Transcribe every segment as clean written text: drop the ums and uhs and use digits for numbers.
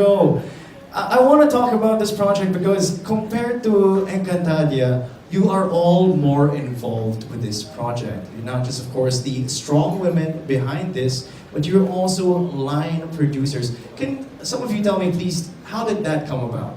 go. I want to talk about this project because compared to Encantadia, you are all more involved with this project. You're not just, of course, the strong women behind this, but you're also line producers. Can some of you tell me, please, how did that come about?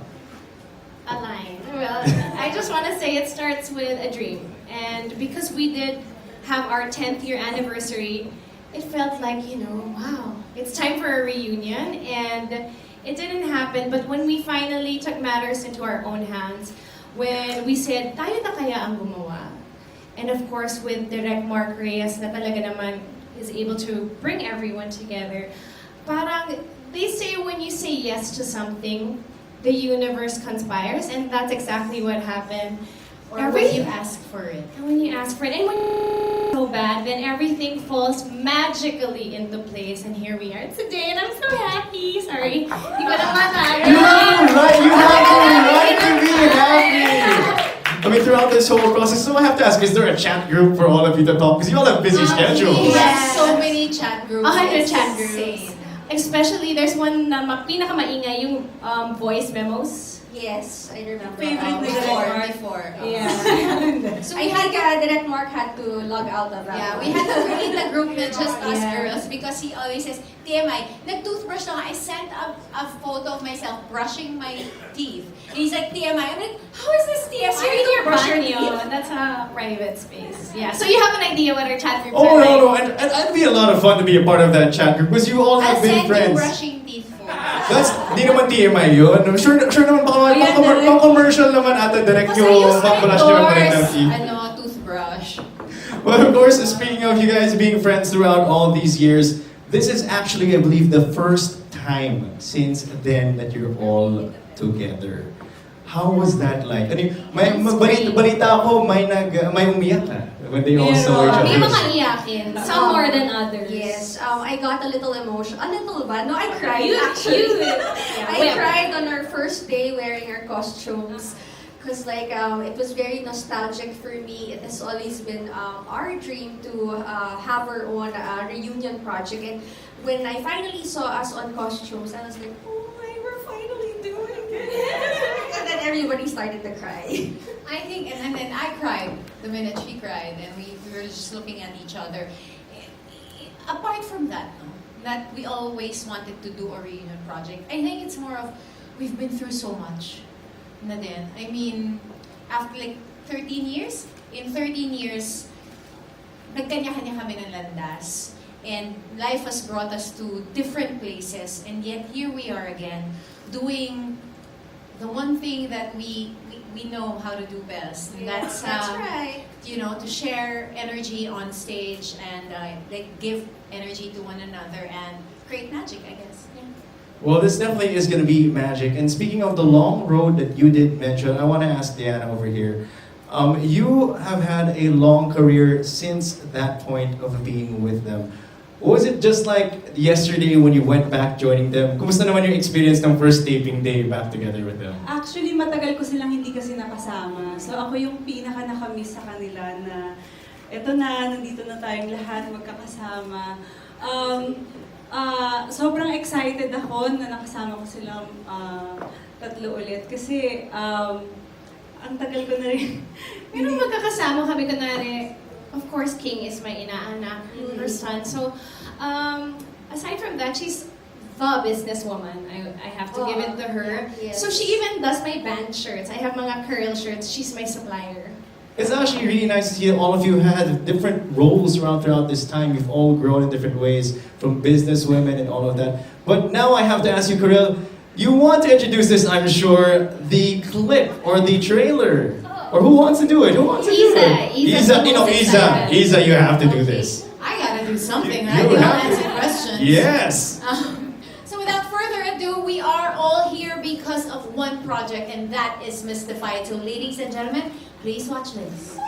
A line. Well, I just want to say it starts with a dream. And because we did have our 10th year anniversary, it felt like, wow, it's time for a reunion. And it didn't happen, but when we finally took matters into our own hands, when we said, tayo na kaya ang gumawa? And of course, with Direct Mark Reyes na talaga naman is able to bring everyone together, parang they say when you say yes to something, the universe conspires, and that's exactly what happened. Or when you ask for it. And when you ask for it, and when so bad, then everything falls magically into place, and here we are today, and I'm so happy. Sorry, hindi ko na matagal. You have the right to be happy. I mean, throughout this whole process, so I have to ask, is there a chat group for all of you to talk? Because you all have busy schedules. We have so many chat groups. 100 It's chat insane. groups. Especially, there's one na pinakamaingay, yung voice memos. Yes, I remember. Favorite before. Yeah. So I think Direct Mark had to log out of that. yeah, we had to create a group with just us girls because he always says, TMI, nag-toothbrush lang. I sent a photo of myself brushing my teeth. And he's like, TMI. I'm like, how is this TMI? So you don't brush your teeth. That's a private space. Yeah. So you have an idea what our chat groups Oh, are like. no, and it'd be a lot of fun to be a part of that chat group because you all have I'll been send you friends. brushing teeth for. That's, di naman TMI yun. Sure naman, pang commercial naman ata direct Basta yung use ka pang-flash nyo ng endorse, teeth. toothbrush. Well, of course, speaking of you guys being friends throughout all these years, this is actually, I believe, the first time since then that you're all together. How was that like? Balita ko, may umiyak na when they all saw each May other. mga iyakin. Some more than others. Yes, I got a little emotional. A little ba? No, I cried You- actually. Yeah. I cried on our first day wearing our costumes. Because it was very nostalgic for me. It has always been our dream to have our own reunion project. And when I finally saw us on costumes, I was like, oh my, we're finally doing it. And then everybody started to cry. I think, and then I cried the minute she cried, and we were just looking at each other. Apart from that, no, that we always wanted to do a reunion project, I think it's more of, we've been through so much. Na din. I mean, after like 13 years, in 13 years, nagkanya-kanya kami ng landas. And life has brought us to different places, and yet here we are again, doing the one thing that we know how to do best. And that's right. to share energy on stage and give energy to one another and create magic, I guess. Yeah. Well, this definitely is going to be magic. And speaking of the long road that you did mention, I want to ask Diana over here. You have had a long career since that point of being with them. Was it just like yesterday when you went back joining them? Kumusta naman yung experience ng first taping day back together with them? Actually, matagal ko silang hindi kasi nakasama. So ako yung pinaka nakamiss sa kanila na eto na, nandito na tayong lahat magkakasama. Sobrang excited ako na nakasama ko silang tatlo ulit kasi ang tagal ko na rin. Pero magkakasama kami, kunwari, of course, King is my inaanak, her son. So, aside from that, she's the businesswoman. I have to give it to her. Yes. So she even does my band shirts. I have mga Karylle shirts. She's my supplier. It's actually really nice to see that all of you had different roles throughout this time. You've all grown in different ways, from business women and all of that. But now I have to ask you, Karylle, you want to introduce this, I'm sure, the clip or the trailer. Or who wants to do it? Who wants to do it? Iza, you have to do this. I gotta do something, You right? They all have to. answer questions. Yes. So without further ado, we are all here because of one project, and that is Mystified. So ladies and gentlemen, please watch this.